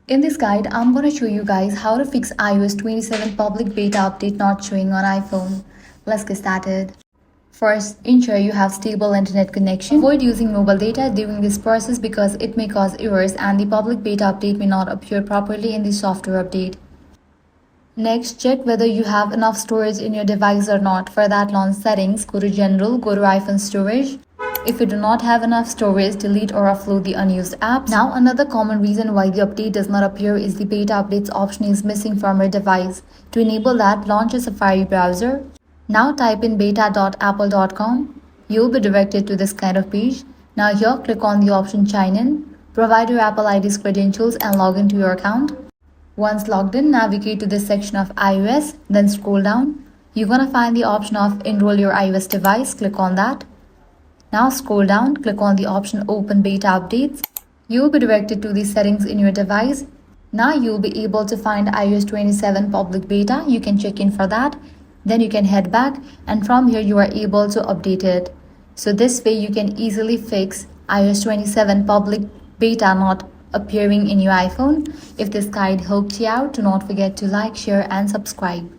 In this guide, I'm going to show you guys how to fix iOS 27 public beta update not showing on iPhone. Let's get started. First, ensure you have stable internet connection. Avoid using mobile data during this process because it may cause errors and the public beta update may not appear properly in the software update. Next, check whether you have enough storage in your device or not. For that, launch settings, go to General, go to iPhone storage. If you do not have enough storage, delete or offload the unused apps. Now, another common reason why the update does not appear is the beta updates option is missing from your device. To enable that, launch a Safari browser. Now type in beta.apple.com. You'll be directed to this kind of page. Now here, click on the option Sign In. Provide your Apple ID's credentials and log into your account. Once logged in, navigate to this section of iOS, then scroll down. You're gonna find the option of Enroll your iOS device. Click on that. Now scroll down, click on the option Open Beta Updates. You will be directed to the settings in your device. Now you will be able to find iOS 27 public beta. You can check in for that. Then you can head back and from here you are able to update it. So this way you can easily fix iOS 27 public beta not appearing in your iPhone. If this guide helped you out, do not forget to like, share and subscribe.